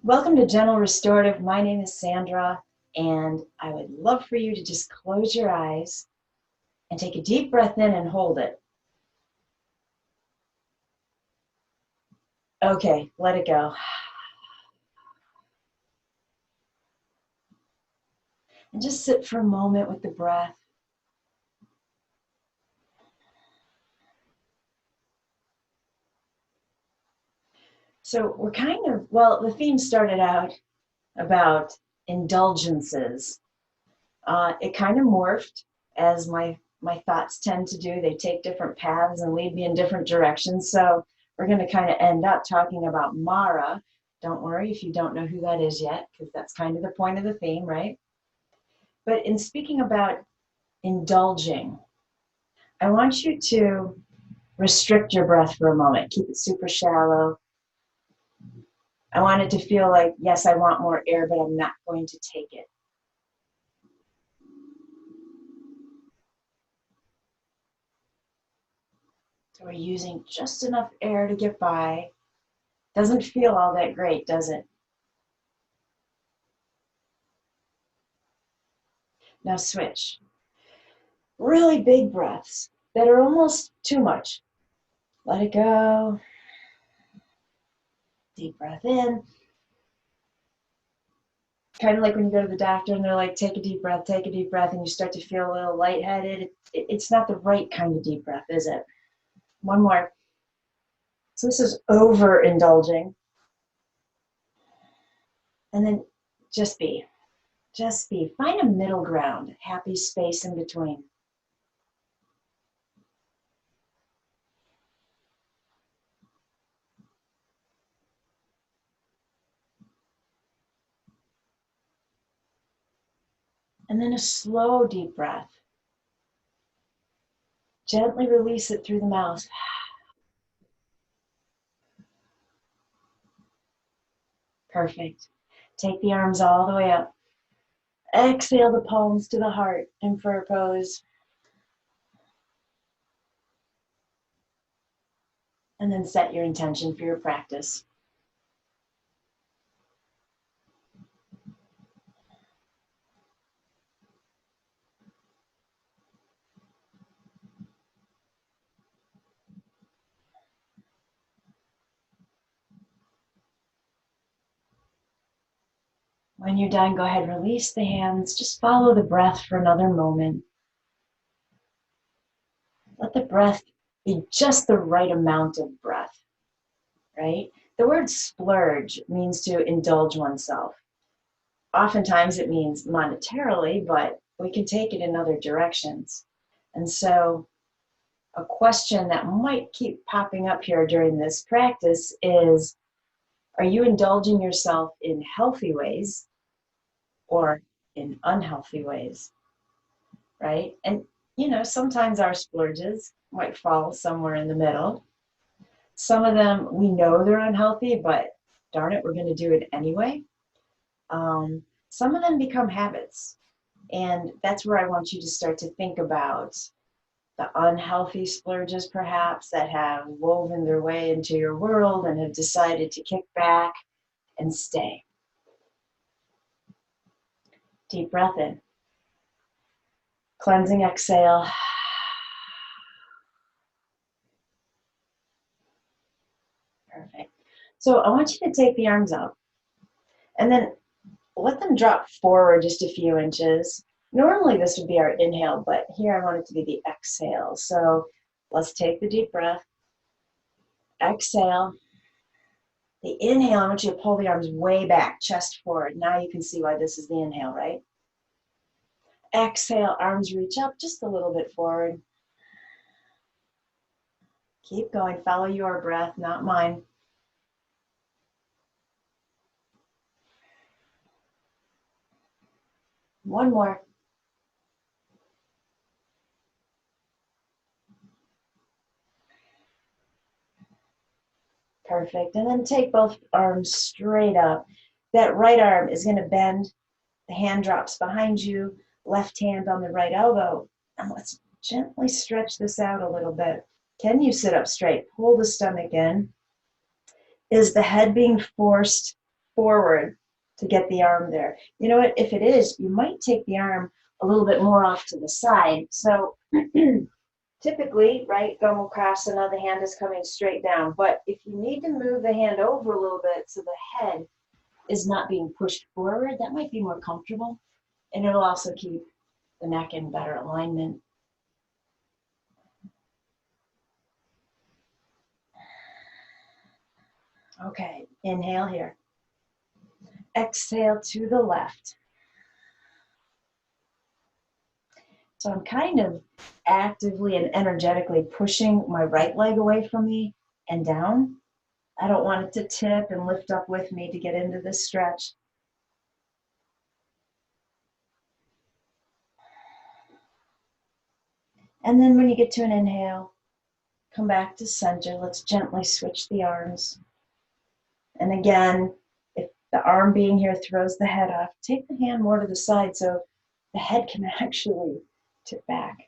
Welcome to Gentle Restorative. My name is Sandra, and I would love for you to just close your eyes and take a deep breath in and hold it. Okay, let it go. And just sit for a moment with the breath. So we're the theme started out about indulgences. It kind of morphed as my thoughts tend to do. They take different paths and lead me in different directions. So we're going to kind of end up talking about Mara. Don't worry if you don't know who that is yet, because that's kind of the point of the theme, right? But in speaking about indulging, I want you to restrict your breath for a moment. Keep it super shallow. I want it to feel like, yes, I want more air, but I'm not going to take it. So we're using just enough air to get by. Doesn't feel all that great, does it? Now switch. Really big breaths that are almost too much. Let it go. Deep breath in. Kind of like when you go to the doctor and they're like, take a deep breath, and you start to feel a little lightheaded. It's not the right kind of deep breath, is it? One more. So this is overindulging. And then just be. Just be. Find a middle ground, happy space in between. And then a slow, deep breath. Gently release it through the mouth. Perfect. Take the arms all the way up. Exhale the palms to the heart in fur pose. And then set your intention for your practice. When you're done, go ahead, release the hands. Just follow the breath for another moment. Let the breath be just the right amount of breath, right? The word splurge means to indulge oneself. Oftentimes it means monetarily, but we can take it in other directions. And so a question that might keep popping up here during this practice is, are you indulging yourself in healthy ways or in unhealthy ways, right? And, sometimes our splurges might fall somewhere in the middle. Some of them, we know they're unhealthy, but darn it, we're going to do it anyway. Some of them become habits. And that's where I want you to start to think about the unhealthy splurges, perhaps, that have woven their way into your world and have decided to kick back and stay. Deep breath in. Cleansing exhale. Perfect. So I want you to take the arms up and then let them drop forward just a few inches. Normally this would be our inhale, but here I want it to be the exhale. So let's take the deep breath. Exhale. The inhale, I want you to pull the arms way back, chest forward. Now you can see why this is the inhale, right? Exhale, arms reach up just a little bit forward. Keep going, follow your breath, not mine. One more. Perfect. And then take both arms straight up. That right arm is going to bend. The hand drops behind you. Left hand on the right elbow. And let's gently stretch this out a little bit. Can you sit up straight? Pull the stomach in. Is the head being forced forward to get the arm there. You know what, if it is, you might take the arm a little bit more off to the side. So typically, right, Gomukhasana, the hand is coming straight down. But if you need to move the hand over a little bit so the head is not being pushed forward, that might be more comfortable. And it'll also keep the neck in better alignment. Okay, inhale here. Exhale to the left. So I'm kind of actively and energetically pushing my right leg away from me and down. I don't want it to tip and lift up with me to get into this stretch. And then when you get to an inhale, come back to center. Let's gently switch the arms. And again, if the arm being here throws the head off, take the hand more to the side so the head can actually tip back.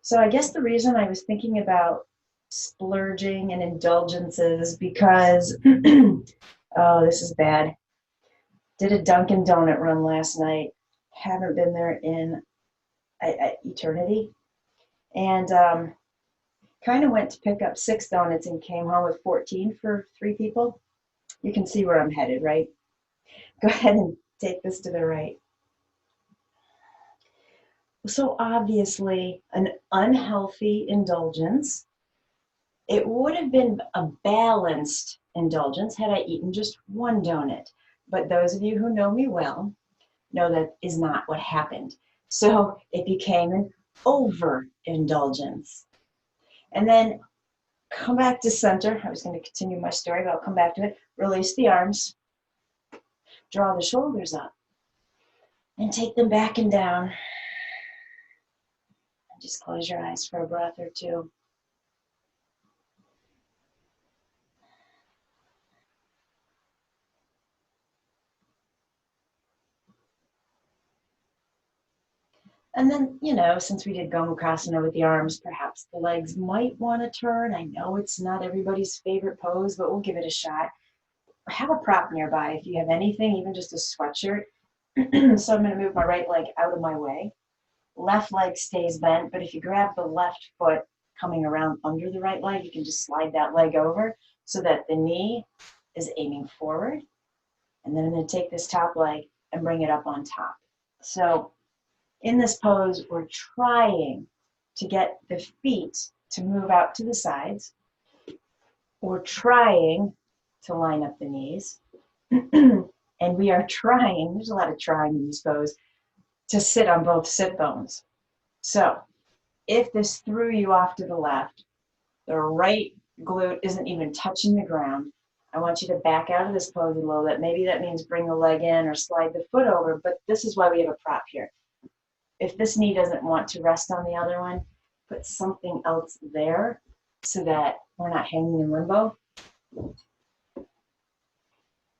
So I guess the reason I was thinking about splurging and indulgences because, oh, this is bad. Did a Dunkin' Donut run last night. Haven't been there in eternity. And kind of went to pick up 6 donuts and came home with 14 for 3 people. You can see where I'm headed, right? Go ahead and take this to the right. So obviously, an unhealthy indulgence. It would have been a balanced indulgence had I eaten just 1 donut. But those of you who know me well know that is not what happened. So it became an overindulgence. And then come back to center. I was going to continue my story, but I'll come back to it. Release the arms. Draw the shoulders up. And take them back and down. And just close your eyes for a breath or two. And then, you know, since we did Gomukhasana with the arms, perhaps the legs might want to turn. I know it's not everybody's favorite pose, but we'll give it a shot. Have a prop nearby if you have anything, even just a sweatshirt. So I'm going to move my right leg out of my way. Left leg stays bent, but if you grab the left foot coming around under the right leg, you can just slide that leg over so that the knee is aiming forward. And then I'm going to take this top leg and bring it up on top. So in this pose, we're trying to get the feet to move out to the sides. We're trying to line up the knees. And we are trying, there's a lot of trying in this pose, to sit on both sit bones. So if this threw you off to the left, the right glute isn't even touching the ground, I want you to back out of this pose a little bit. Maybe that means bring the leg in or slide the foot over, but this is why we have a prop here. If this knee doesn't want to rest on the other one, put something else there so that we're not hanging in limbo.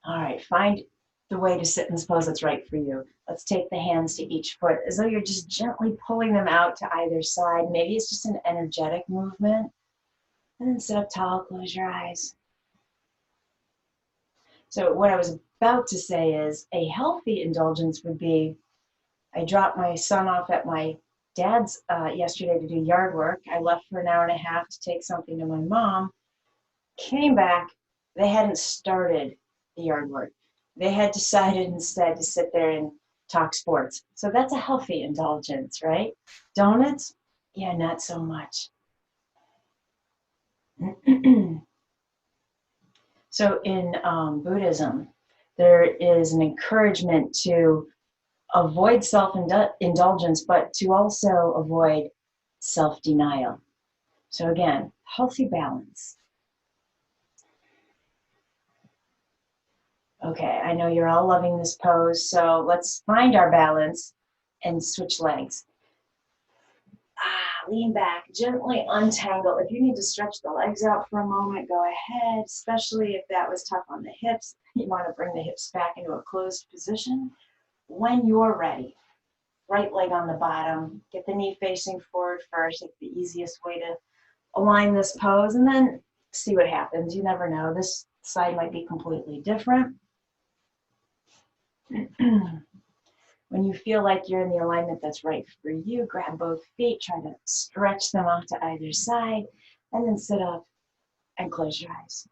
All right, find the way to sit in this pose that's right for you. Let's take the hands to each foot as though you're just gently pulling them out to either side. Maybe it's just an energetic movement. And then sit up tall, close your eyes. So what I was about to say is a healthy indulgence would be, I dropped my son off at my dad's yesterday to do yard work. I left for an hour and a half to take something to my mom, came back, they hadn't started the yard work. They had decided instead to sit there and talk sports. So that's a healthy indulgence, right? Donuts? Yeah, not so much. So in Buddhism, there is an encouragement to avoid self-indulgence, but to also avoid self-denial. So again, healthy balance. Okay, I know you're all loving this pose, so let's find our balance and switch legs. Lean back, gently untangle. If you need to stretch the legs out for a moment, go ahead, especially if that was tough on the hips. You want to bring the hips back into a closed position. When you're ready, right leg on the bottom, get the knee facing forward first. It's the easiest way to align this pose, and then see what happens. You never know. This side might be completely different. When you feel like you're in the alignment that's right for you, grab both feet, try to stretch them off to either side, and then sit up and close your eyes.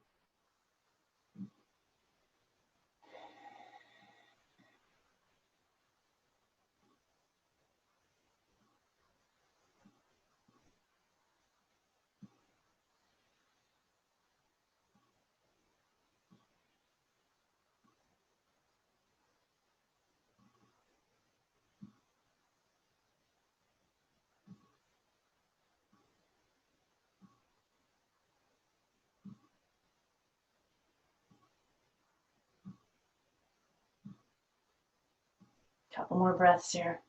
Couple more breaths here.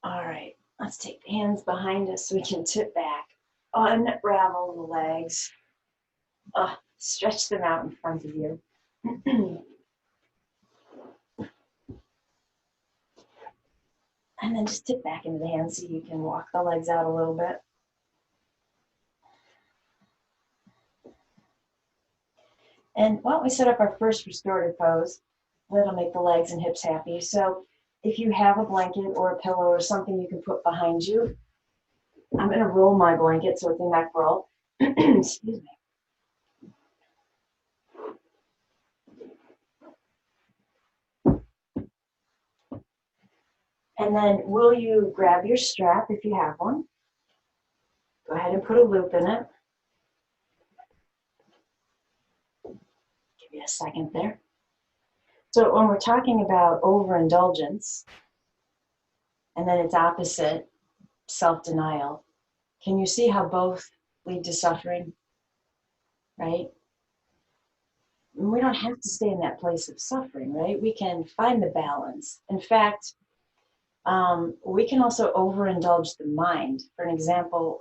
All right, let's take the hands behind us so we can tip back. Unravel the legs. Stretch them out in front of you. And then just tip back into the hands so you can walk the legs out a little bit. And why don't we set up our first restorative pose? That'll make the legs and hips happy. So if you have a blanket or a pillow or something you can put behind you, I'm going to roll my blanket so it's a neck roll. Excuse me. And then will you grab your strap if you have one? Go ahead and put a loop in it. Give you a second there. So when we're talking about overindulgence, and then its opposite, self-denial, can you see how both lead to suffering, right? And we don't have to stay in that place of suffering, right? We can find the balance. In fact, we can also overindulge the mind. For example,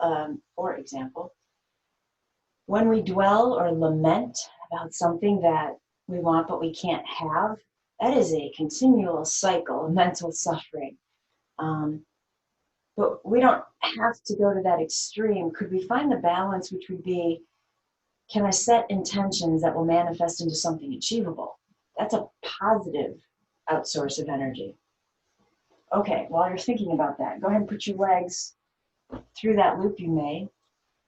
when we dwell or lament about something that we want but we can't have, that is a continual cycle of mental suffering. But we don't have to go to that extreme. Could we find the balance, which would be, can I set intentions that will manifest into something achievable? That's a positive outsource of energy. Okay, while you're thinking about that, go ahead and put your legs through that loop you made.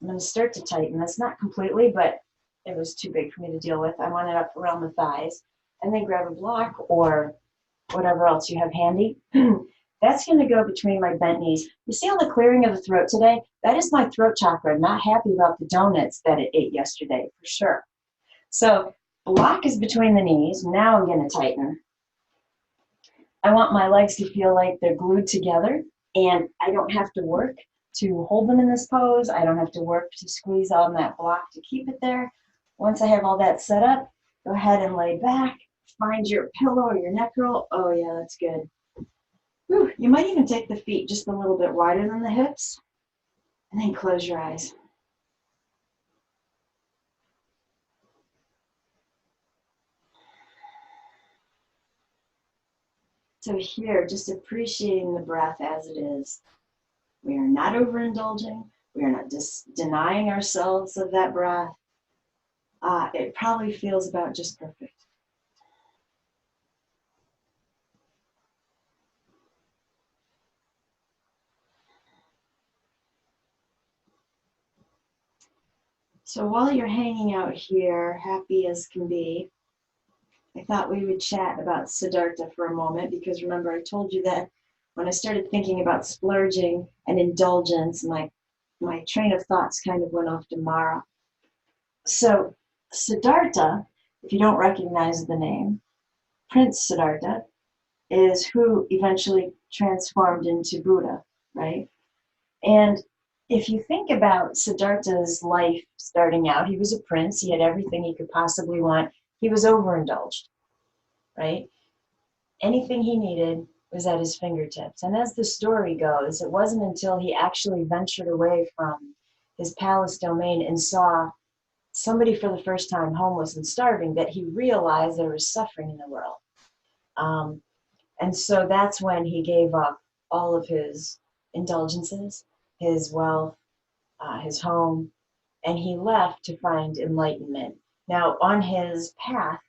I'm going to start to tighten this, not completely, but it was too big for me to deal with. I want it up around the thighs. And then grab a block or whatever else you have handy. That's going to go between my bent knees. You see all the clearing of the throat today? That is my throat chakra. I'm not happy about the donuts that it ate yesterday, for sure. So block is between the knees. Now I'm going to tighten. I want my legs to feel like they're glued together, and I don't have to work to hold them in this pose. I don't have to work to squeeze on that block to keep it there. Once I have all that set up, go ahead and lay back. Find your pillow or your neck roll. Oh yeah, that's good. Whew. You might even take the feet just a little bit wider than the hips, and then close your eyes. So here, just appreciating the breath as it is. We are not overindulging. We are not just denying ourselves of that breath. It probably feels about just perfect. So while you're hanging out here, happy as can be, I thought we would chat about Siddhartha for a moment, because remember I told you that when I started thinking about splurging and indulgence, my train of thoughts kind of went off to Mara. So Siddhartha, if you don't recognize the name, Prince Siddhartha is who eventually transformed into Buddha, right? And if you think about Siddhartha's life starting out, he was a prince. He had everything he could possibly want. He was overindulged, right? Anything he needed was at his fingertips. And as the story goes, it wasn't until he actually ventured away from his palace domain and saw somebody for the first time homeless and starving that he realized there was suffering in the world. And so that's when he gave up all of his indulgences, his wealth, his home, and he left to find enlightenment. Now, on his path,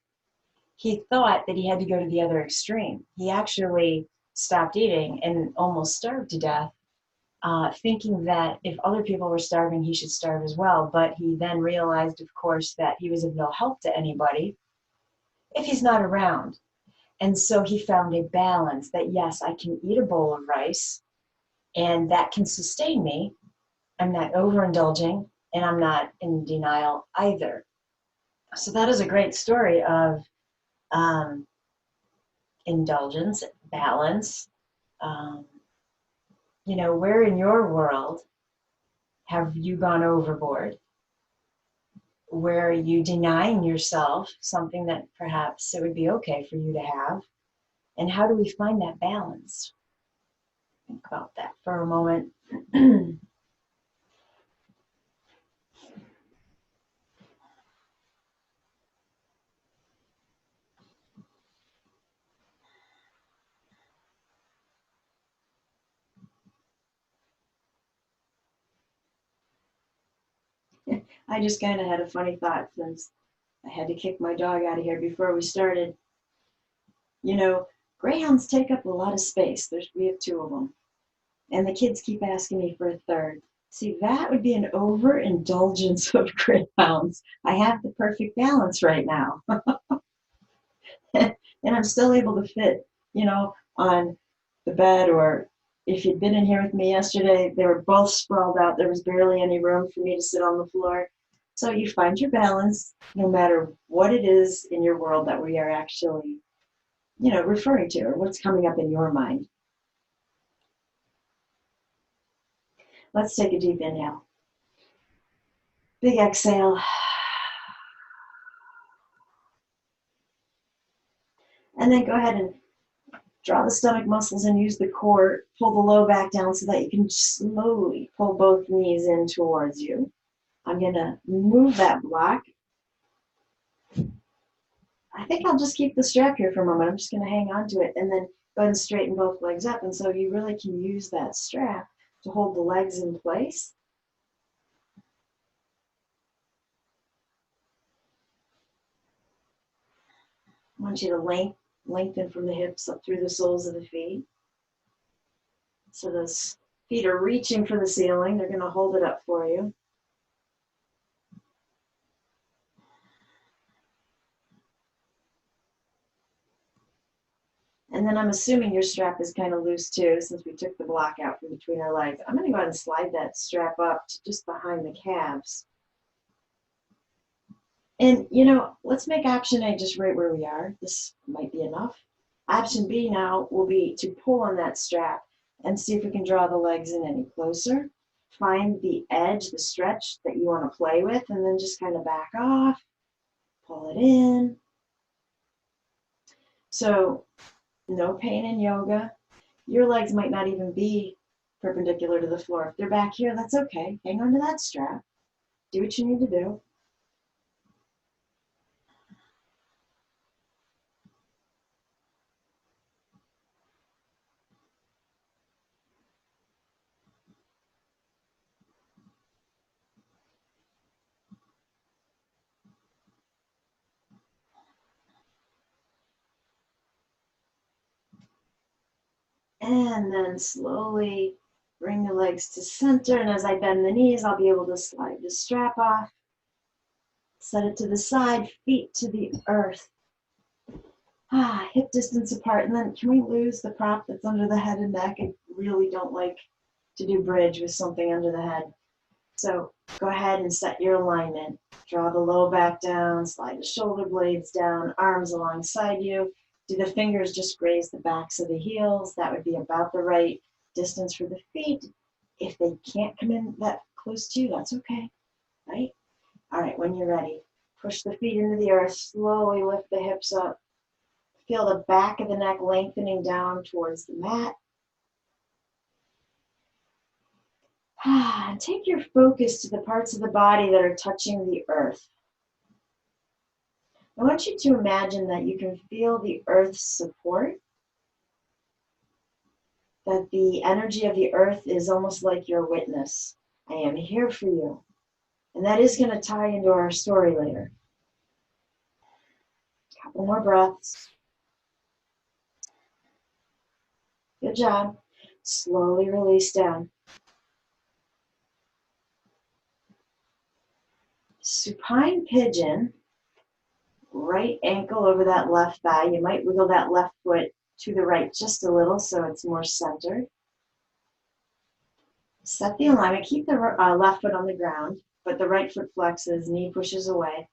he thought that he had to go to the other extreme. He actually stopped eating and almost starved to death, thinking that if other people were starving, he should starve as well. But he then realized, of course, that he was of no help to anybody if he's not around. And so he found a balance that, yes, I can eat a bowl of rice and that can sustain me. I'm not overindulging and I'm not in denial either. So that is a great story of indulgence, balance. Um, where in your world have you gone overboard? Where are you denying yourself something that perhaps it would be okay for you to have? And how do we find that balance? Think about that for a moment. I just kind of had a funny thought since I had to kick my dog out of here before we started. You know, greyhounds take up a lot of space. We have two of them. And the kids keep asking me for a third. See, that would be an overindulgence of greyhounds. I have the perfect balance right now. And I'm still able to fit, on the bed, or if you'd been in here with me yesterday, they were both sprawled out. There was barely any room for me to sit on the floor. So you find your balance no matter what it is in your world that we are actually, referring to, or what's coming up in your mind. Let's take a deep inhale. Big exhale. And then go ahead and draw the stomach muscles and use the core. Pull the low back down so that you can slowly pull both knees in towards you. I'm going to move that block. I think I'll just keep the strap here for a moment. I'm just going to hang on to it and then go ahead and straighten both legs up. And so you really can use that strap to hold the legs in place. I want you to lengthen from the hips up through the soles of the feet. So those feet are reaching for the ceiling. They're going to hold it up for you. And then I'm assuming your strap is kind of loose too, since we took the block out from between our legs. I'm going to go ahead and slide that strap up to just behind the calves. And, let's make option A just right where we are. This might be enough. Option B now will be to pull on that strap and see if we can draw the legs in any closer. Find the edge, the stretch that you want to play with, and then just kind of back off, pull it in. So no pain in yoga. Your legs might not even be perpendicular to the floor. If they're back here, that's okay. Hang on to that strap. Do what you need to do. And then slowly bring the legs to center. And as I bend the knees, I'll be able to slide the strap off. Set it to the side, feet to the earth. Hip distance apart. And then can we lose the prop that's under the head and neck? I really don't like to do bridge with something under the head. So go ahead and set your alignment. Draw the low back down, slide the shoulder blades down, arms alongside you. Do the fingers just graze the backs of the heels? That would be about the right distance for the feet. If they can't come in that close to you, that's okay, right? All right, when you're ready, push the feet into the earth, slowly lift the hips up. Feel the back of the neck lengthening down towards the mat. And take your focus to the parts of the body that are touching the earth. I want you to imagine that you can feel the earth's support, that the energy of the earth is almost like your witness. I am here for you. And that is going to tie into our story later. Couple more breaths. Good job. Slowly release down. Supine pigeon. Right ankle over that left thigh. You might wiggle that left foot to the right just a little so it's more centered. Set the alignment. Keep the left foot on the ground, but the right foot flexes, knee pushes away.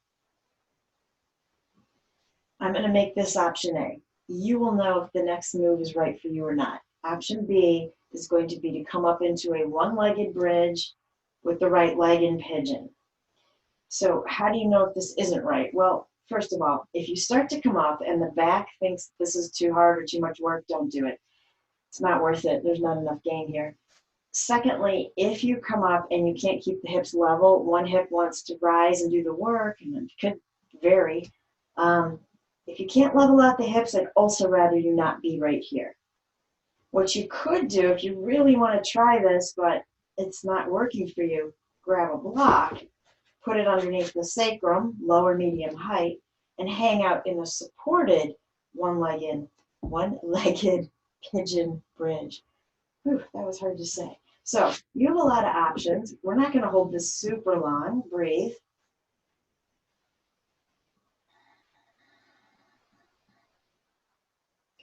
I'm going to make this option A. You will know if the next move is right for you or not. Option B is going to be to come up into a one-legged bridge with the right leg in pigeon. So how do you know if this isn't right? Well, first of all, if you start to come up and the back thinks this is too hard or too much work, don't do it. It's not worth it. There's not enough gain here. Secondly, if you come up and you can't keep the hips level, one hip wants to rise and do the work, and it could vary. If you can't level out the hips, I'd also rather you not be right here. What you could do, if you really want to try this, but it's not working for you, grab a block, put it underneath the sacrum, lower medium height, and hang out in a supported one-legged pigeon bridge. Whew, that was hard to say. So you have a lot of options. We're not going to hold this super long. Breathe.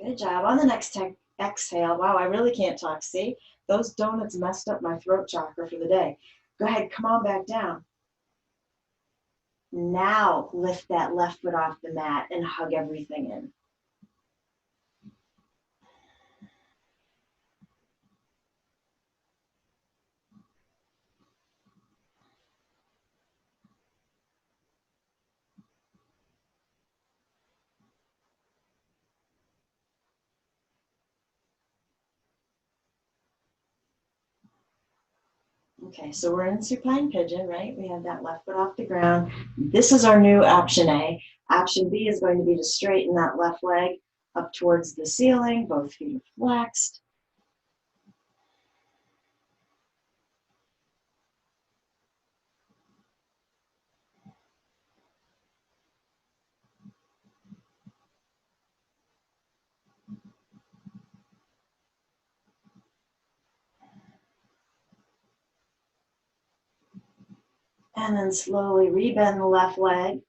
Good job. On the next exhale, wow, I really can't talk. See, those donuts messed up my throat chakra for the day. Go ahead, come on back down. Now lift that left foot off the mat and hug everything in. Okay, so we're in supine pigeon, right? We have that left foot off the ground. This is our new option A. Option B is going to be to straighten that left leg up towards the ceiling, both feet are flexed. And then slowly rebend the left leg.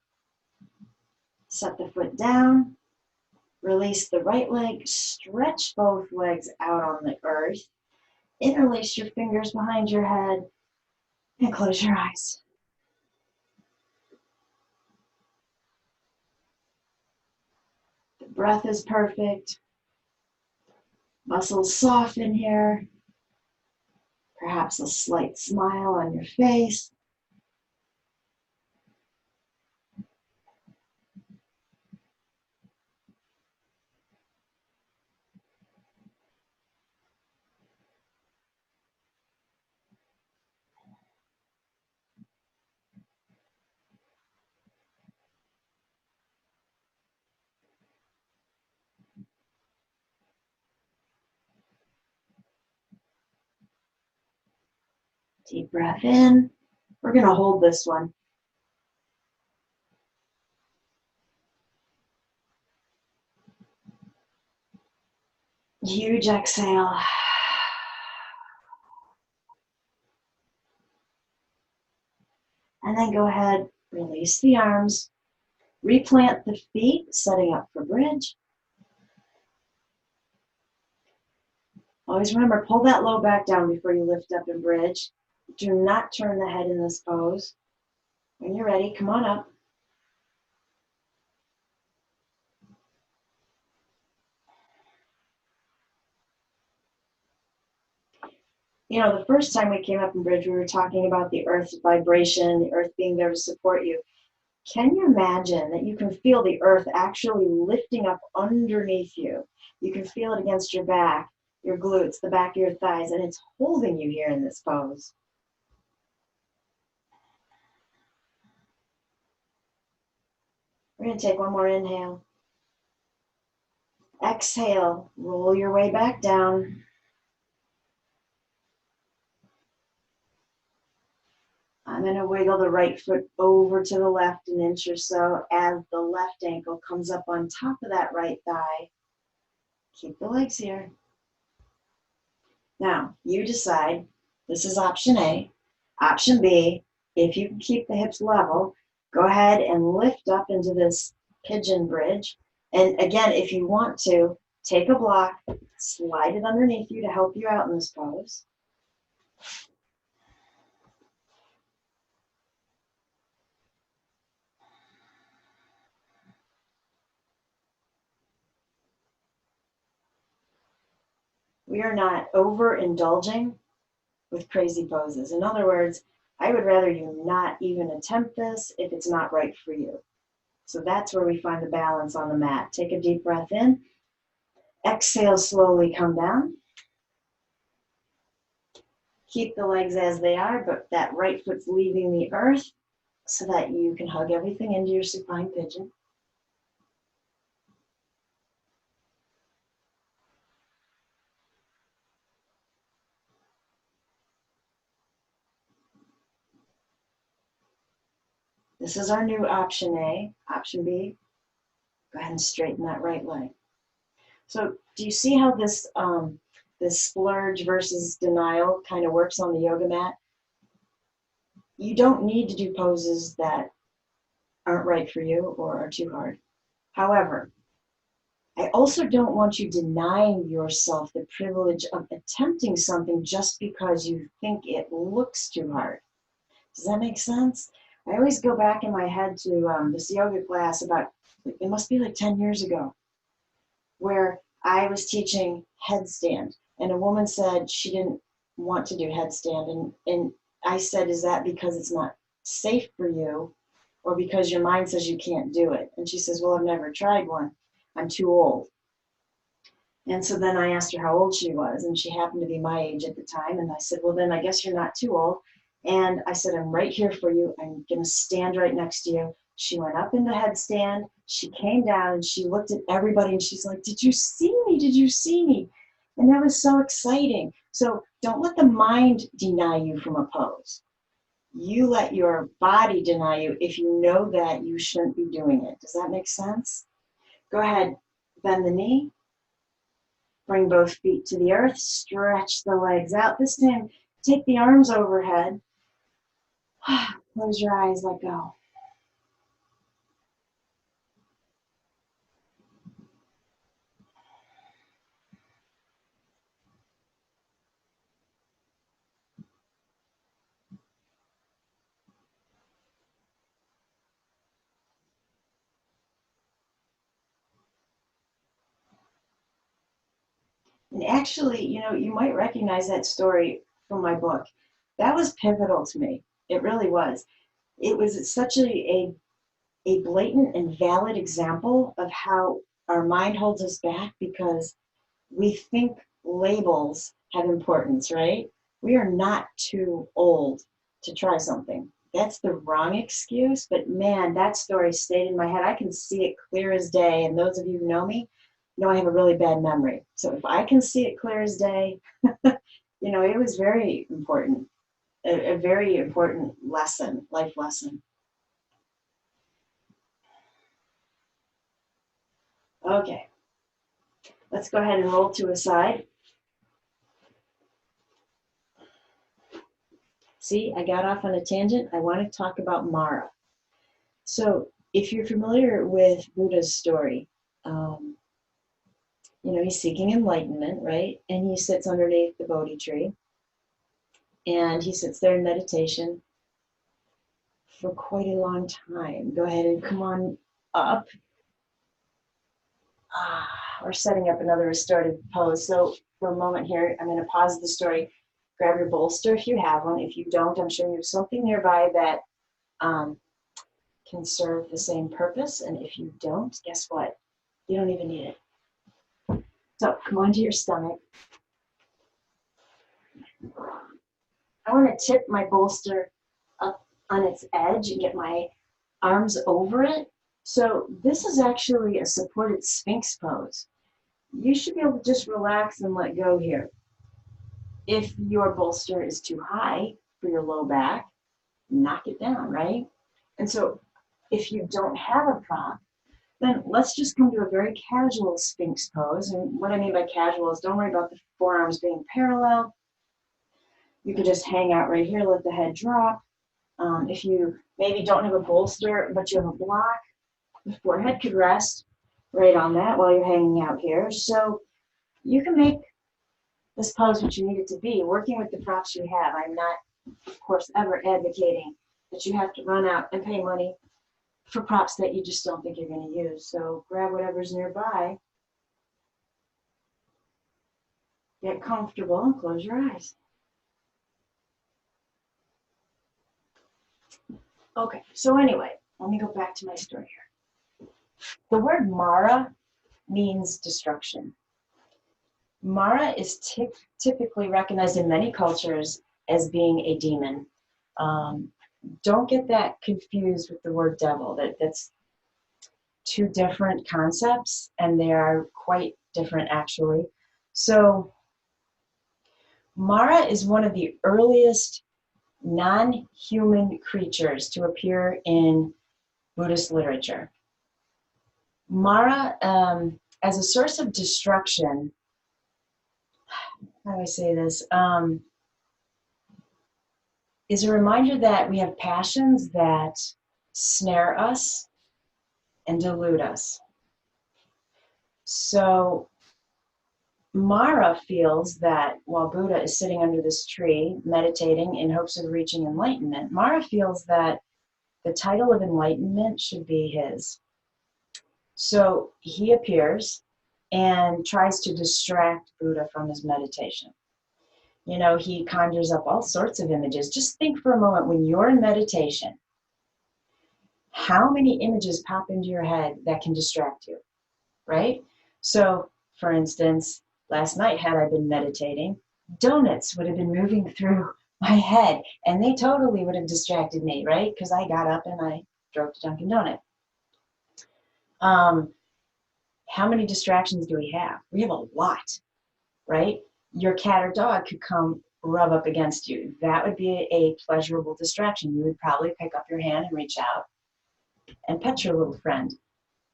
Set the foot down. Release the right leg. Stretch both legs out on the earth. Interlace your fingers behind your head and close your eyes. The breath is perfect. Muscles soften here. Perhaps a slight smile on your face. Deep breath in. We're going to hold this one. Huge exhale. And then go ahead, release the arms. Replant the feet, setting up for bridge. Always remember, pull that low back down before you lift up and bridge. Do not turn the head in this pose. When you're ready, come on up. You know, the first time we came up in bridge, we were talking about the earth's vibration, the earth being there to support you. Can you imagine that you can feel the earth actually lifting up underneath you? You can feel it against your back, your glutes, the back of your thighs, and it's holding you here in this pose. We're going to take one more inhale. Exhale, roll your way back down. I'm going to wiggle the right foot over to the left an inch or so as the left ankle comes up on top of that right thigh. Keep the legs here. Now, you decide, this is option A. Option B, if you can keep the hips level, go ahead and lift up into this pigeon bridge. And again, if you want to, take a block, slide it underneath you to help you out in this pose. We are not overindulging with crazy poses. In other words, I would rather you not even attempt this if it's not right for you. So that's where we find the balance on the mat. Take a deep breath in. Exhale, slowly come down. Keep the legs as they are, but that right foot's leaving the earth so that you can hug everything into your supine pigeon. This is our new option A. Option B, go ahead and straighten that right leg. So do you see how this splurge versus denial kind of works on the yoga mat? You don't need to do poses that aren't right for you or are too hard. However, I also don't want you denying yourself the privilege of attempting something just because you think it looks too hard. Does that make sense? I always go back in my head to this yoga class about, it must be like 10 years ago, where I was teaching headstand, and a woman said she didn't want to do headstand, and I said, is that because it's not safe for you, or because your mind says you can't do it? And she says, well, I've never tried one. I'm too old. And so then I asked her how old she was, and she happened to be my age at the time. And I said, well, then I guess you're not too old. And I said, I'm right here for you. I'm going to stand right next to you. She went up in the headstand. She came down and she looked at everybody and she's like, did you see me? Did you see me? And that was so exciting. So don't let the mind deny you from a pose. You let your body deny you if you know that you shouldn't be doing it. Does that make sense? Go ahead, bend the knee. Bring both feet to the earth. Stretch the legs out. This time, take the arms overhead. Close your eyes, let go. And actually, you might recognize that story from my book. That was pivotal to me. It really was. It was such a blatant and valid example of how our mind holds us back because we think labels have importance, right? We are not too old to try something. That's the wrong excuse, but man, that story stayed in my head. I can see it clear as day, and those of you who know me know I have a really bad memory. So if I can see it clear as day, it was very important, a very important lesson, life lesson. Okay, let's go ahead and roll to a side. See, I got off on a tangent. I want to talk about Mara. So if you're familiar with Buddha's story, he's seeking enlightenment, right? And he sits underneath the Bodhi tree. And he sits there in meditation for quite a long time. Go ahead and come on up. We're setting up another restorative pose. So for a moment here, I'm going to pause the story. Grab your bolster if you have one. If you don't, I'm sure you have something nearby that can serve the same purpose. And if you don't, guess what? You don't even need it. So come onto your stomach. I want to tip my bolster up on its edge and get my arms over it So this is actually a supported Sphinx pose. You should be able to just relax and let go here. If your bolster is too high for your low back, knock it down, right? And so if you don't have a prop, then let's just come to a very casual Sphinx pose. And what I mean by casual is don't worry about the forearms being parallel. You could just hang out right here, let the head drop. If you maybe don't have a bolster, but you have a block, the forehead could rest right on that while you're hanging out here. So you can make this pose what you need it to be, working with the props you have. I'm not, of course, ever advocating that you have to run out and pay money for props that you just don't think you're going to use. So grab whatever's nearby, get comfortable, and close your eyes. Okay, so anyway, let me go back to my story here. The word Mara means destruction. Mara is typically recognized in many cultures as being a demon. Don't get that confused with the word devil. That's two different concepts, and they are quite different actually. So Mara is one of the earliest non-human creatures to appear in Buddhist literature. Mara, as a source of destruction, how do I say this, is a reminder that we have passions that snare us and delude us. So Mara feels that while Buddha is sitting under this tree meditating in hopes of reaching enlightenment, Mara feels that the title of enlightenment should be his. So he appears and tries to distract Buddha from his meditation. You know, he conjures up all sorts of images. Just think for a moment, when you're in meditation, how many images pop into your head that can distract you, right? So, for instance, last night, had I been meditating, donuts would have been moving through my head, and they totally would have distracted me, right? Because I got up and I drove to Dunkin' Donut. How many distractions do we have? We have a lot, right? Your cat or dog could come rub up against you. That would be a pleasurable distraction. You would probably pick up your hand and reach out and pet your little friend.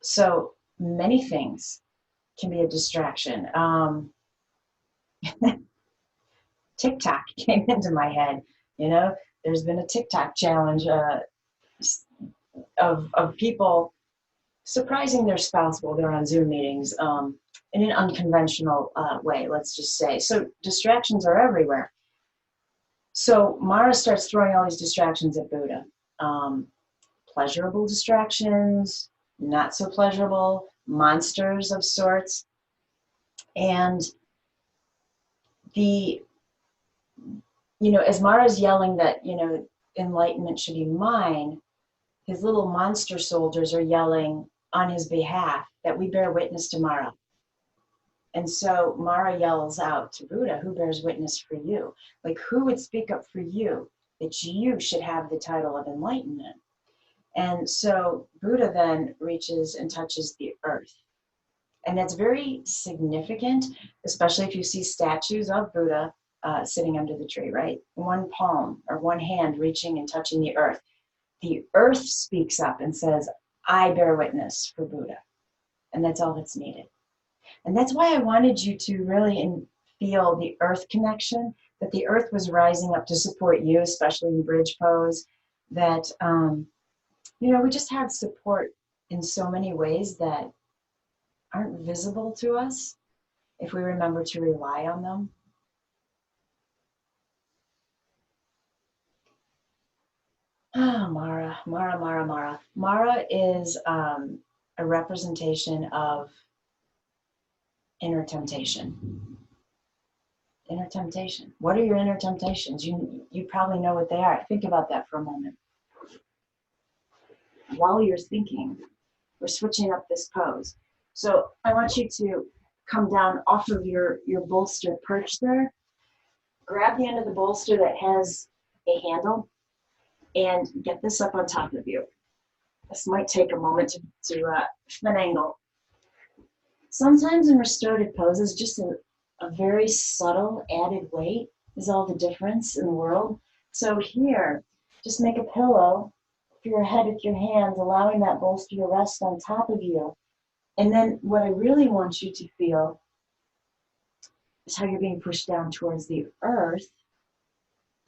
So many things can be a distraction. TikTok came into my head. You know, there's been a TikTok challenge of people surprising their spouse while they're on Zoom meetings in an unconventional way, let's just say. So distractions are everywhere. So Mara starts throwing all these distractions at Buddha. Pleasurable distractions, not so pleasurable, monsters of sorts. And as Mara's yelling that, enlightenment should be mine, his little monster soldiers are yelling on his behalf that we bear witness to Mara. And so Mara yells out to Buddha, who bears witness for you? Like, who would speak up for you that you should have the title of enlightenment? And so Buddha then reaches and touches the earth. And that's very significant, especially if you see statues of Buddha sitting under the tree, right? One palm or one hand reaching and touching the earth. The earth speaks up and says, I bear witness for Buddha. And that's all that's needed. And that's why I wanted you to really feel the earth connection, that the earth was rising up to support you, especially in bridge pose, that, we just have support in so many ways that aren't visible to us if we remember to rely on them. Mara. Mara is a representation of inner temptation. Inner temptation. What are your inner temptations? You probably know what they are. Think about that for a moment. While you're thinking, we're switching up this pose. So I want you to come down off of your bolster perch there. Grab the end of the bolster that has a handle and get this up on top of you. This might take a moment to finagle. Sometimes in restorative poses, just a very subtle added weight is all the difference in the world. So here, just make a pillow for your head with your hands, allowing that bolster to rest on top of you. And then what I really want you to feel is how you're being pushed down towards the earth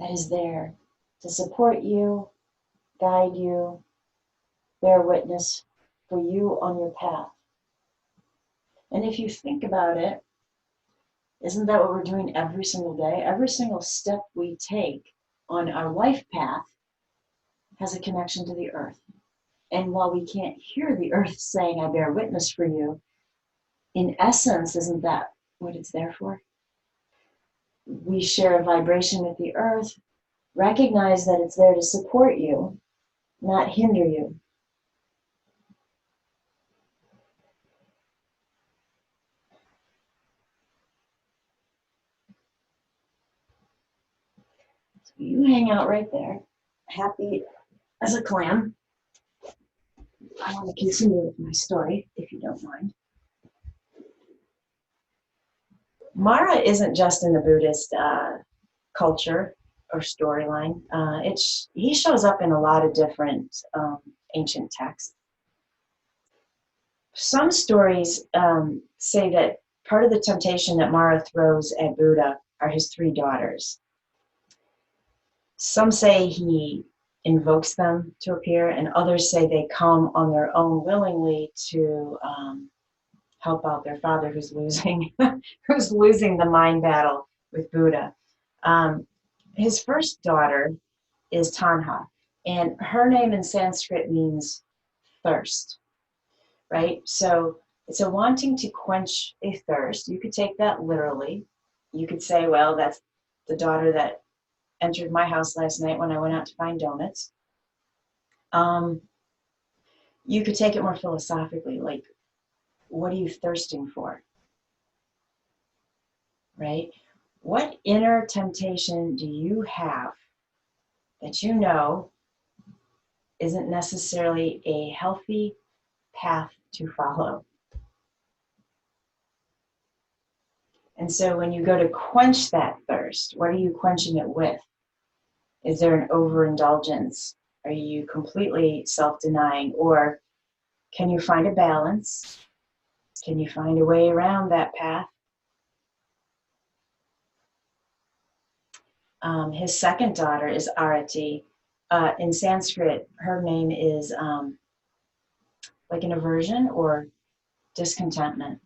that is there to support you, guide you, bear witness for you on your path. And if you think about it, isn't that what we're doing every single day? Every single step we take on our life path has a connection to the earth. And while we can't hear the earth saying, I bear witness for you, in essence, isn't that what it's there for? We share a vibration with the earth, recognize that it's there to support you, not hinder you. So you hang out right there, happy as a clam. I want to continue with my story, if you don't mind. Mara isn't just in the Buddhist culture or storyline. He shows up in a lot of different ancient texts. Some stories say that part of the temptation that Mara throws at Buddha are his three daughters. Some say he invokes them to appear, and others say they come on their own willingly to help out their father who's losing the mind battle with Buddha. His first daughter is Tanha, and her name in Sanskrit means thirst, right? So it's a wanting to quench a thirst. You could take that literally. You could say, well, that's the daughter that entered my house last night when I went out to find donuts. You could take it more philosophically, like, what are you thirsting for? Right? What inner temptation do you have that you know isn't necessarily a healthy path to follow? And so when you go to quench that thirst, what are you quenching it with? Is there an over-indulgence? Are you completely self-denying? Or can you find a balance? Can you find a way around that path? His second daughter is Arati. In Sanskrit, her name is like an aversion or discontentment.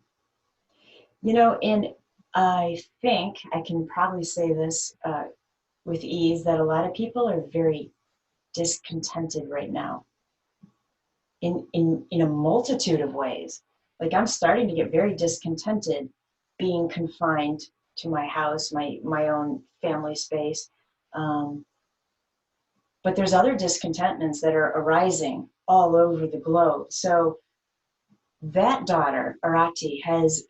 You know, and I think I can probably say this with ease that a lot of people are very discontented right now in a multitude of ways. Like I'm starting to get very discontented being confined to my house, my own family space. But there's other discontentments that are arising all over the globe. So that daughter, Arati, has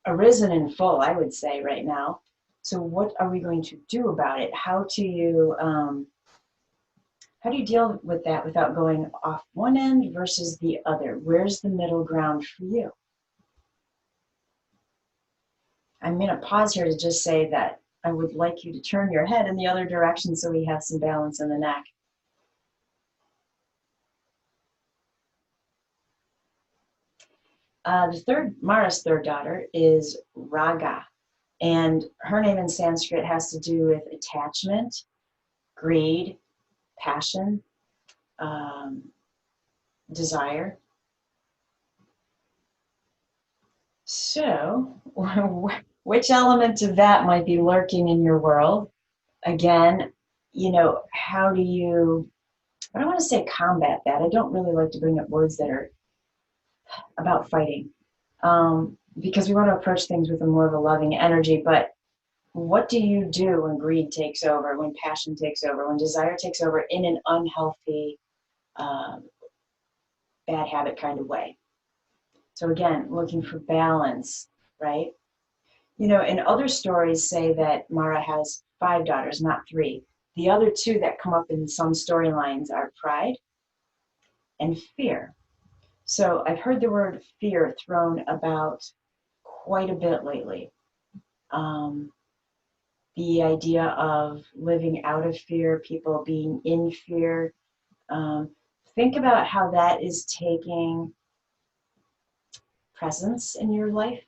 arisen in full, I would say, right now. So what are we going to do about it? How do you deal with that without going off one end versus the other? Where's the middle ground for you? I'm going to pause here to just say that I would like you to turn your head in the other direction so we have some balance in the neck. Mara's third daughter is Raga, and her name in Sanskrit has to do with attachment, greed, passion, desire. So, which element of that might be lurking in your world? Again, you know, how do you, I don't want to say combat that. I don't really like to bring up words that are about fighting, because we want to approach things with a more of a loving energy. But what do you do when greed takes over, when passion takes over, when desire takes over in an unhealthy, bad habit kind of way? So again, looking for balance, right? You know, and other stories say that Mara has 5 daughters, not 3. The other 2 that come up in some storylines are pride and fear. So I've heard the word fear thrown about quite a bit lately. The idea of living out of fear, people being in fear. Think about how that is taking presence in your life.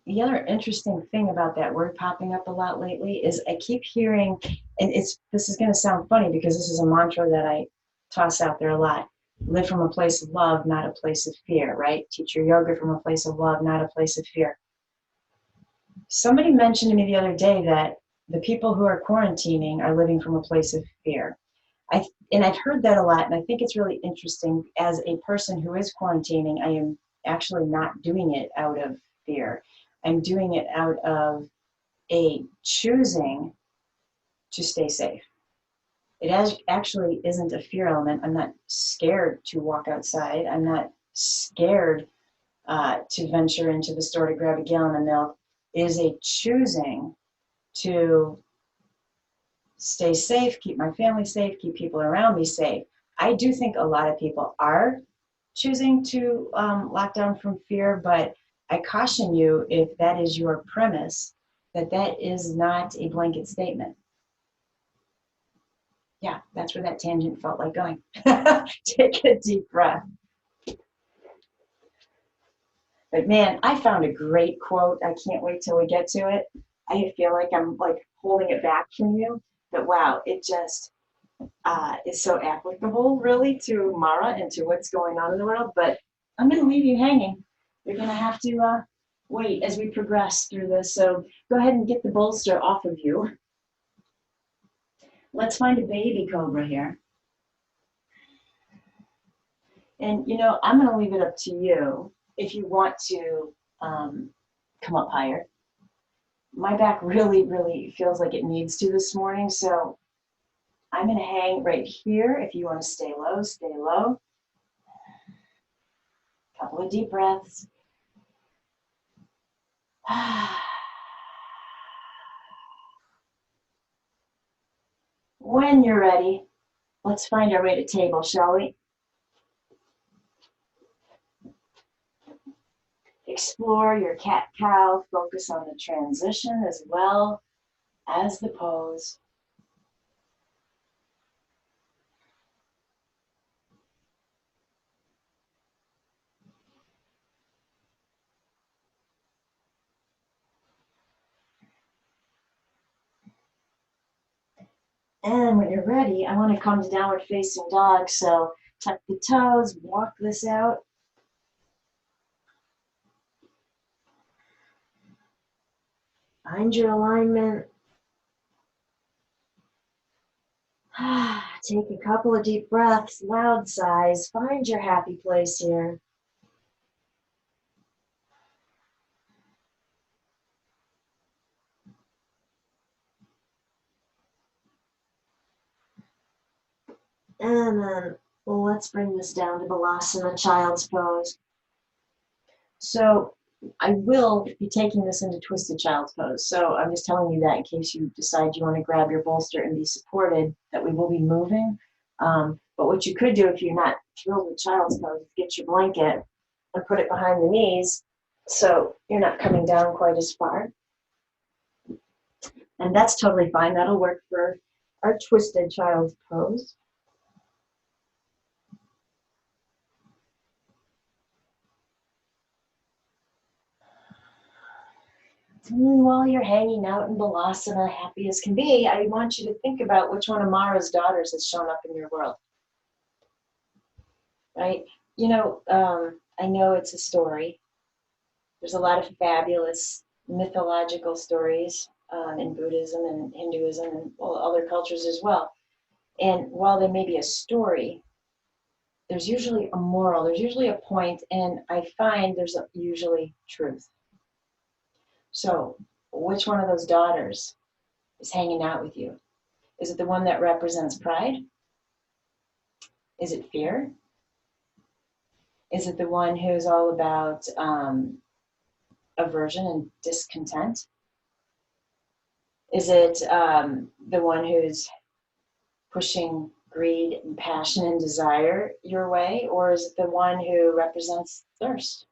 The other interesting thing about that word popping up a lot lately is I keep hearing, and this is going to sound funny because this is a mantra that I toss out there a lot. Live from a place of love, not a place of fear, right? Teach your yoga from a place of love, not a place of fear. Somebody mentioned to me the other day that the people who are quarantining are living from a place of fear. And I've heard that a lot, and I think it's really interesting. As a person who is quarantining, I am actually not doing it out of fear. I'm doing it out of a choosing to stay safe. It actually isn't a fear element. I'm not scared to walk outside. I'm not scared to venture into the store to grab a gallon of milk. It is a choosing to stay safe, keep my family safe, keep people around me safe. I do think a lot of people are choosing to lock down from fear, but I caution you, if that is your premise, that is not a blanket statement. Yeah, that's where that tangent felt like going. Take a deep breath. But man, I found a great quote. I can't wait till we get to it. I feel like I'm like holding it back from you, but wow, it just is so applicable really to Mara and to what's going on in the world. But I'm going to leave you hanging. You're going to have to wait as we progress through this. So go ahead and get the bolster off of you. Let's find a baby cobra here. And, you know, I'm going to leave it up to you if you want to come up higher. My back really, really feels like it needs to this morning. So I'm going to hang right here. If you want to stay low, stay low. Couple of deep breaths. When you're ready, let's find our way to table, shall we? Explore your cat-cow. Focus on the transition as well as the pose. And when you're ready, I want to come to downward facing dog. So tuck the toes, walk this out. Find your alignment. Take a couple of deep breaths, loud sighs. Find your happy place here. And then let's bring this down to Balasana, child's pose. So I will be taking this into twisted child's pose. So I'm just telling you that in case you decide you want to grab your bolster and be supported, that we will be moving. But what you could do if you're not thrilled with child's pose is get your blanket and put it behind the knees so you're not coming down quite as far. And that's totally fine. That'll work for our twisted child's pose. And while you're hanging out in Balasana, happy as can be, I want you to think about which one of Mara's daughters has shown up in your world. Right? You know, I know it's a story. There's a lot of fabulous mythological stories in Buddhism and Hinduism and other cultures as well. And while they may be a story, there's usually a moral, there's usually a point, and I find there's usually truth. So, which one of those daughters is hanging out with you? Is it the one that represents pride? Is it fear? Is it the one who's all about aversion and discontent? Is it the one who's pushing greed and passion and desire your way, or is it the one who represents thirst?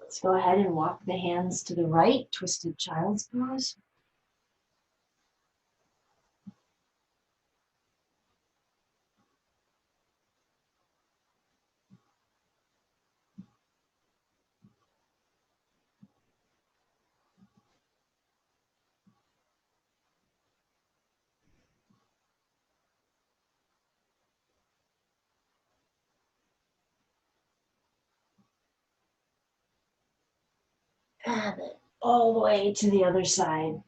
Let's go ahead and walk the hands to the right, twisted child's pose. And then all the way to the other side.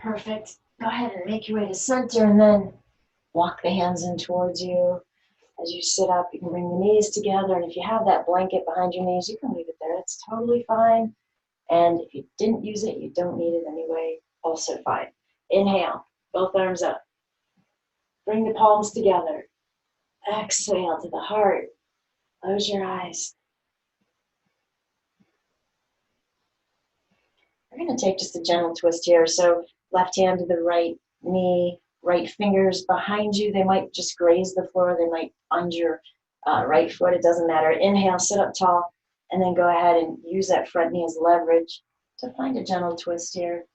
Perfect. Go ahead and make your way to center and then walk the hands in towards you. As you sit up, you can bring the knees together. And if you have that blanket behind your knees, you can leave it there. It's totally fine. And if you didn't use it, you don't need it anyway. Also fine. Inhale, both arms up. Bring the palms together. Exhale to the heart. Close your eyes. We're going to take just a gentle twist here. So left hand to the right knee, right fingers behind you. They might just graze the floor. They might under your right foot. It doesn't matter. Inhale, sit up tall, and then go ahead and use that front knee as leverage to find a gentle twist here.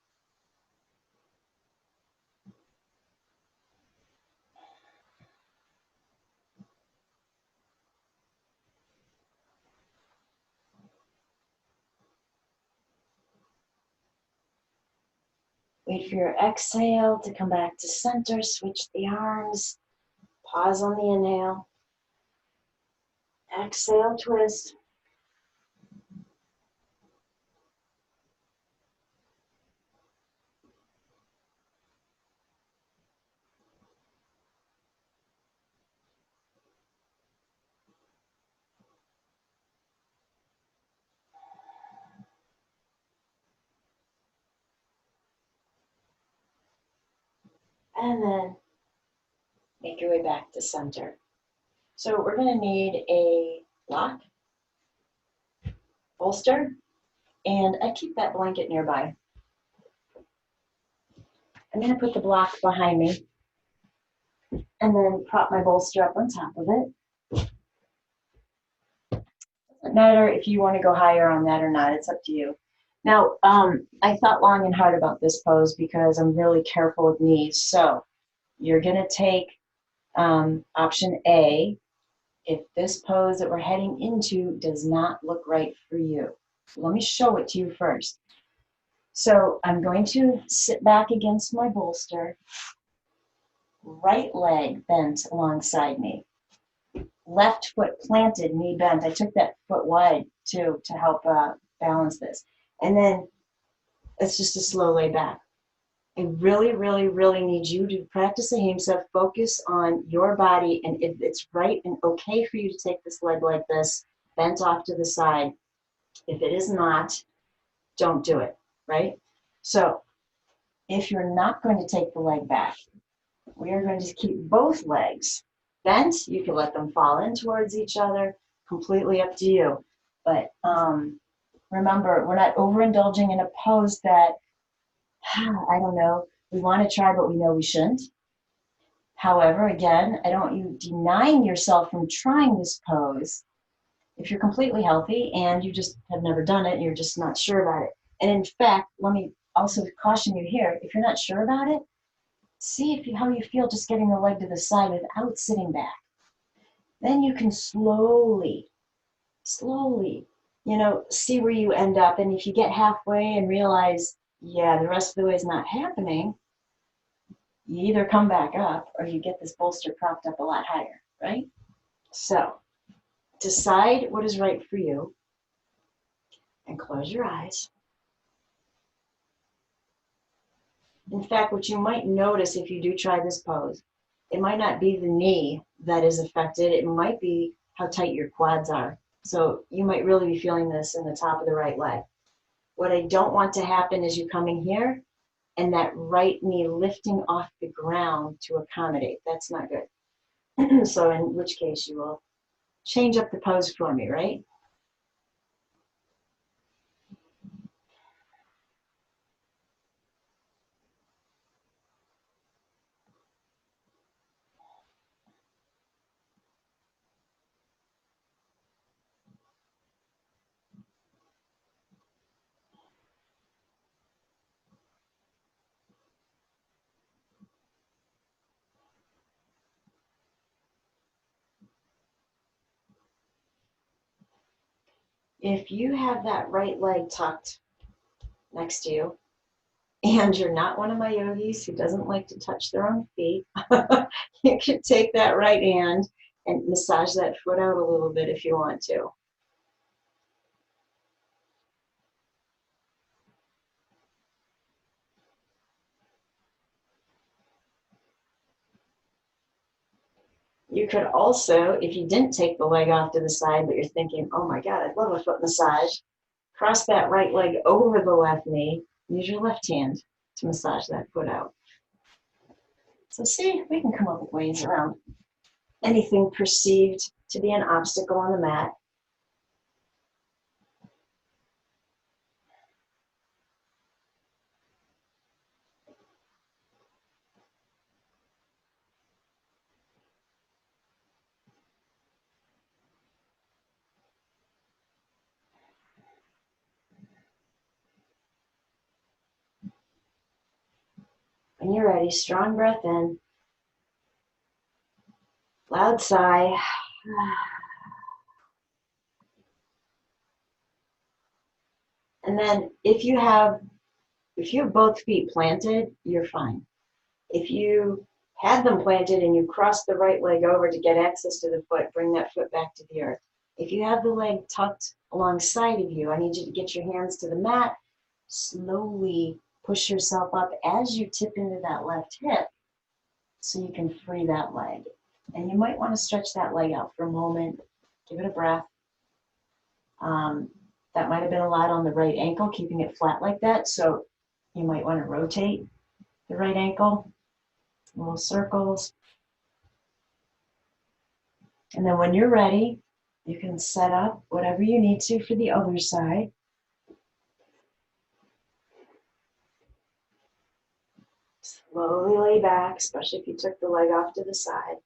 Wait for your exhale to come back to center. Switch the arms. Pause on the inhale. Exhale, twist. And then make your way back to center. So we're going to need a block, bolster, and I keep that blanket nearby. I'm going to put the block behind me and then prop my bolster up on top of it. Doesn't matter if you want to go higher on that or not. It's up to you. Now, I thought long and hard about this pose because I'm really careful with knees. So you're going to take option A if this pose that we're heading into does not look right for you. Let me show it to you first. So I'm going to sit back against my bolster, right leg bent alongside me, left foot planted, knee bent. I took that foot wide too to help balance this. And then it's just a slow lay back. I really, really, really need you to practice ahimsa, focus on your body, and if it's right and okay for you to take this leg like this, bent off to the side. If it is not, don't do it, right? So if you're not going to take the leg back, we are going to keep both legs bent. You can let them fall in towards each other, completely up to you. But remember, we're not overindulging in a pose that, I don't know, we want to try, but we know we shouldn't. However, again, I don't want you denying yourself from trying this pose if you're completely healthy and you just have never done it and you're just not sure about it. And in fact, let me also caution you here, if you're not sure about it, see if how you feel just getting the leg to the side without sitting back. Then you can slowly, see where you end up. And if you get halfway and realize, yeah, the rest of the way is not happening, you either come back up or you get this bolster propped up a lot higher, right? So decide what is right for you and close your eyes. In fact, what you might notice if you do try this pose, it might not be the knee that is affected. It might be how tight your quads are. So you might really be feeling this in the top of the right leg. What I don't want to happen is you coming here and that right knee lifting off the ground to accommodate. That's not good. So in which case you will change up the pose for me, right? If you have that right leg tucked next to you, and you're not one of my yogis who doesn't like to touch their own feet, you can take that right hand and massage that foot out a little bit if you want to. You could also, if you didn't take the leg off to the side, but you're thinking, oh my God, I'd love a foot massage, cross that right leg over the left knee, use your left hand to massage that foot out. So see, we can come up with ways around anything perceived to be an obstacle on the mat. When you're ready, strong breath in, loud sigh. And then if you have both feet planted, you're fine. If you had them planted and you cross the right leg over to get access to the foot, bring that foot back to the earth. If you have the leg tucked alongside of you, I need you to get your hands to the mat, slowly push yourself up as you tip into that left hip so you can free that leg. And you might want to stretch that leg out for a moment, give it a breath. That might have been a lot on the right ankle, keeping it flat like that. So you might want to rotate the right ankle, little circles. And then when you're ready, you can set up whatever you need to for the other side. Slowly lay back, especially if you took the leg off to the side.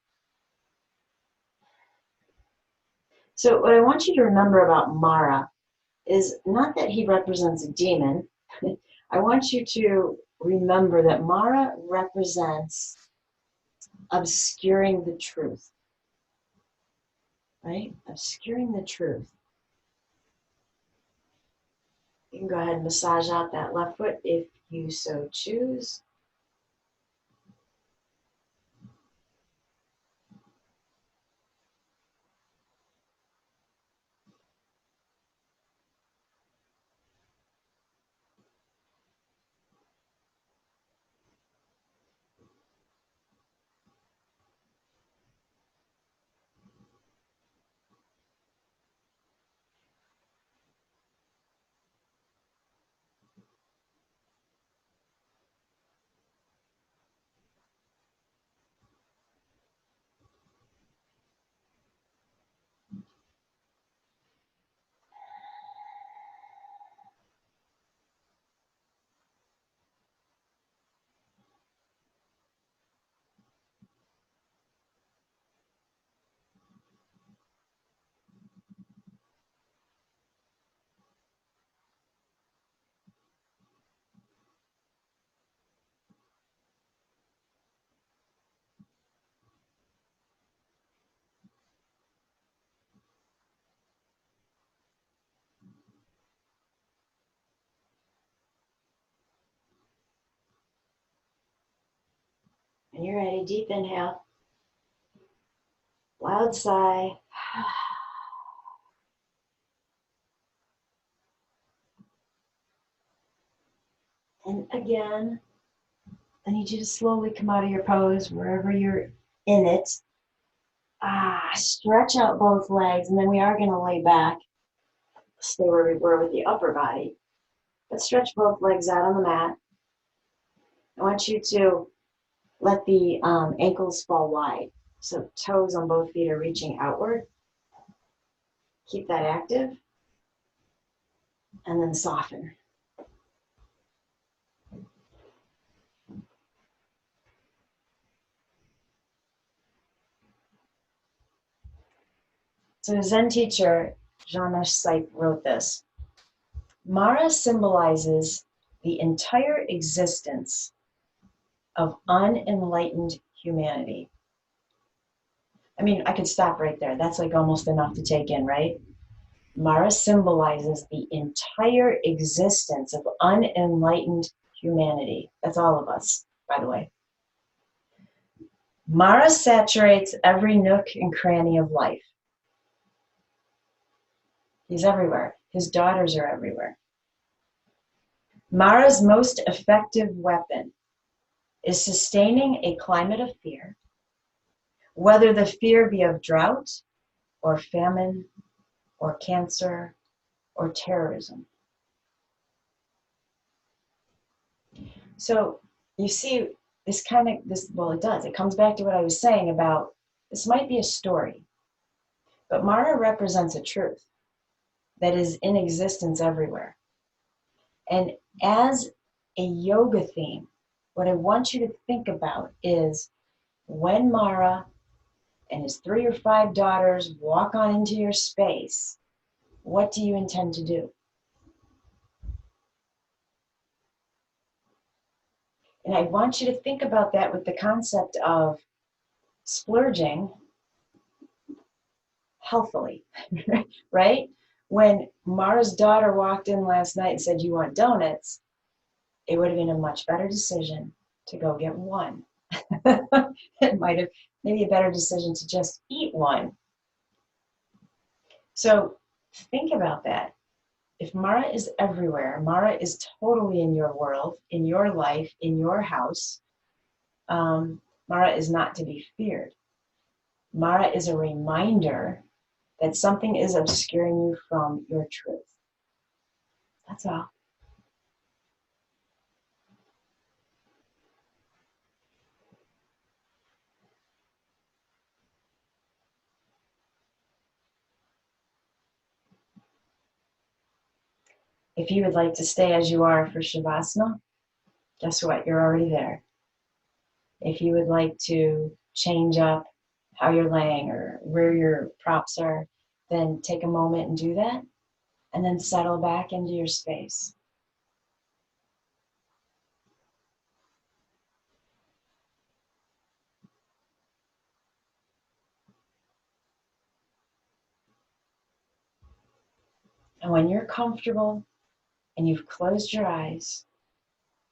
So what I want you to remember about Mara is not that he represents a demon. I want you to remember that Mara represents obscuring the truth, right? Obscuring the truth. You can go ahead and massage out that left foot if you so choose. When you're ready, deep inhale, loud sigh. And again, I need you to slowly come out of your pose wherever you're in it. Stretch out both legs, and then we are going to lay back. Stay where we were with the upper body. But stretch both legs out on the mat. I want you to let the ankles fall wide. So toes on both feet are reaching outward. Keep that active. And then soften. So a Zen teacher, Janesh Saipp, wrote this. Mara symbolizes the entire existence of unenlightened humanity. I mean, I could stop right there. That's like almost enough to take in, right? Mara symbolizes the entire existence of unenlightened humanity. That's all of us, by the way. Mara saturates every nook and cranny of life. He's everywhere. His daughters are everywhere. Mara's most effective weapon is sustaining a climate of fear, whether the fear be of drought or famine or cancer or terrorism. So you see, it comes back to what I was saying about this might be a story, but Mara represents a truth that is in existence everywhere. And as a yoga theme, what I want you to think about is when Mara and his 3 or 5 daughters walk on into your space, what do you intend to do? And I want you to think about that with the concept of splurging healthily, right? When Mara's daughter walked in last night and said, "You want donuts?" it would have been a much better decision to go get one. It might have maybe a better decision to just eat one. So think about that. If Mara is everywhere, Mara is totally in your world, in your life, in your house, Mara is not to be feared. Mara is a reminder that something is obscuring you from your truth. That's all. If you would like to stay as you are for Shavasana, guess what? You're already there. If you would like to change up how you're laying or where your props are, then take a moment and do that, and then settle back into your space. And when you're comfortable and you've closed your eyes,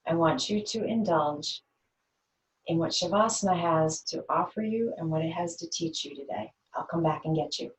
I want you to indulge in what Shavasana has to offer you and what it has to teach you today. I'll come back and get you.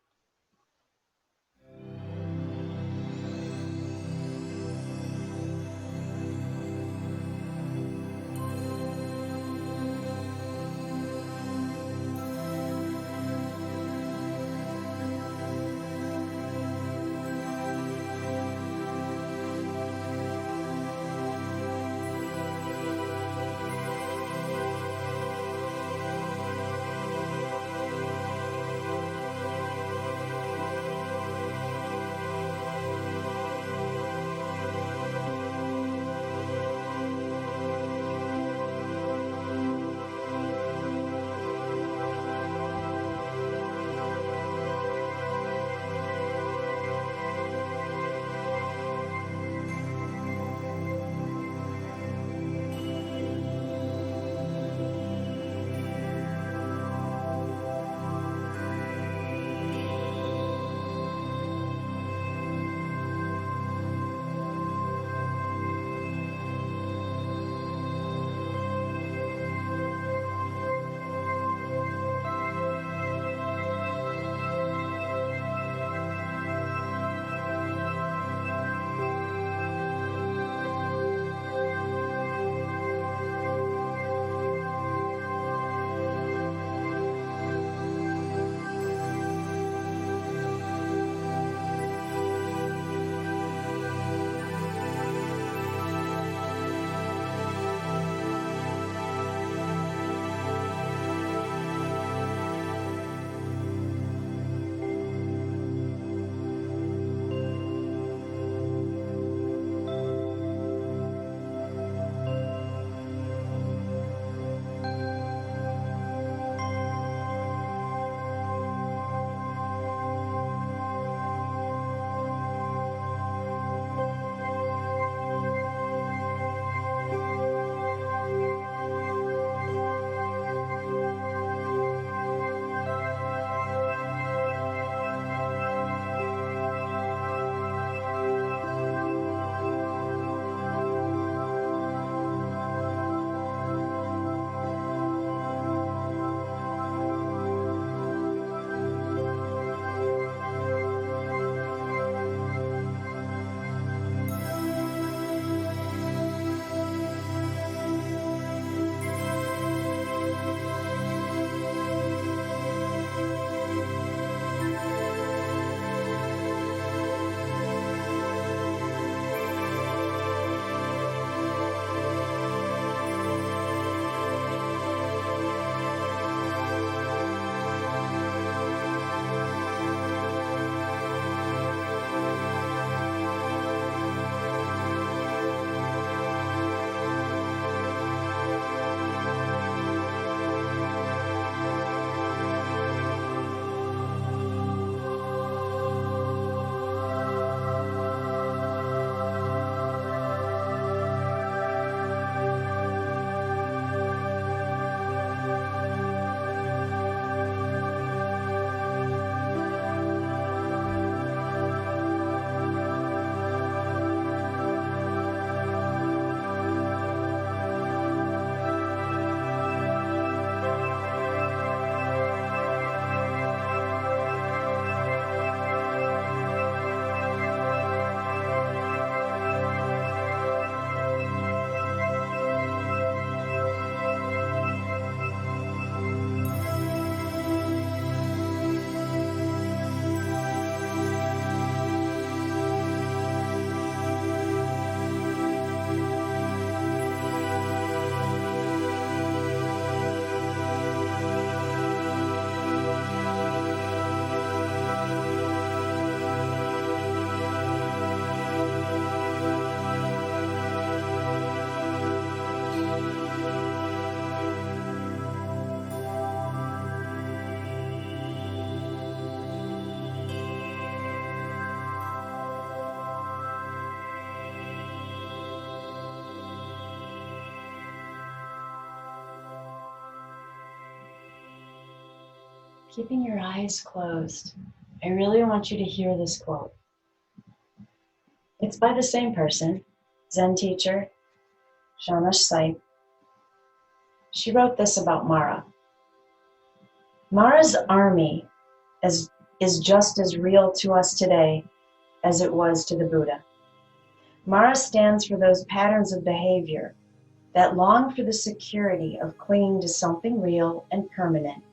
keeping your eyes closed, I really want you to hear this quote. It's by the same person, Zen teacher, Shamash Sahib. She wrote this about Mara. Mara's army is just as real to us today as it was to the Buddha. Mara stands for those patterns of behavior that long for the security of clinging to something real and permanent,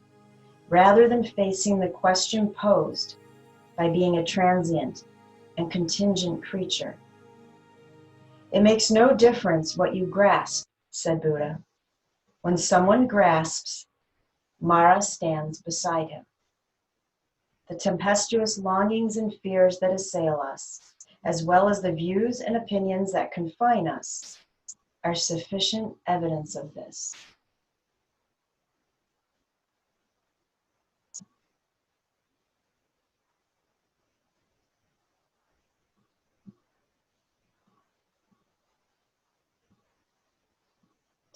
rather than facing the question posed by being a transient and contingent creature. It makes no difference what you grasp, said Buddha. When someone grasps, Mara stands beside him. The tempestuous longings and fears that assail us, as well as the views and opinions that confine us, are sufficient evidence of this.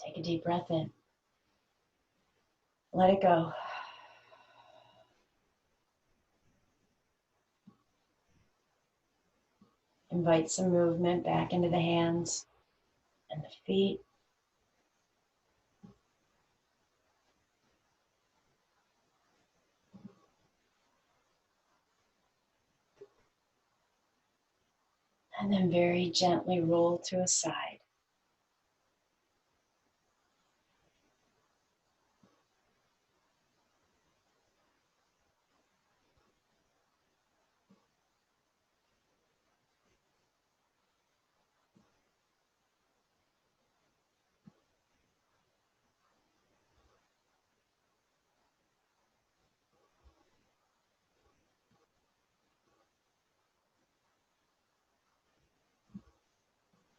Take a deep breath in. Let it go. Invite some movement back into the hands and the feet. And then very gently roll to a side.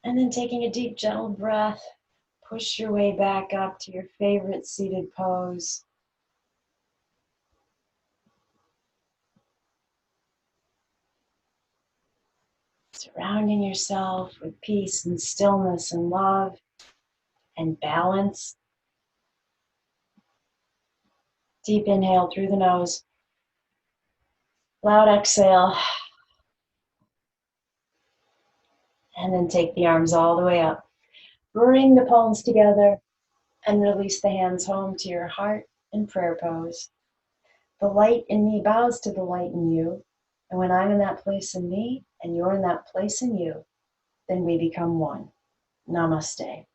And then taking a deep, gentle breath, push your way back up to your favorite seated pose. Surrounding yourself with peace and stillness and love and balance. Deep inhale through the nose. Loud exhale. And then take the arms all the way up. Bring the palms together and release the hands home to your heart in prayer pose. The light in me bows to the light in you. And when I'm in that place in me and you're in that place in you, then we become one. Namaste.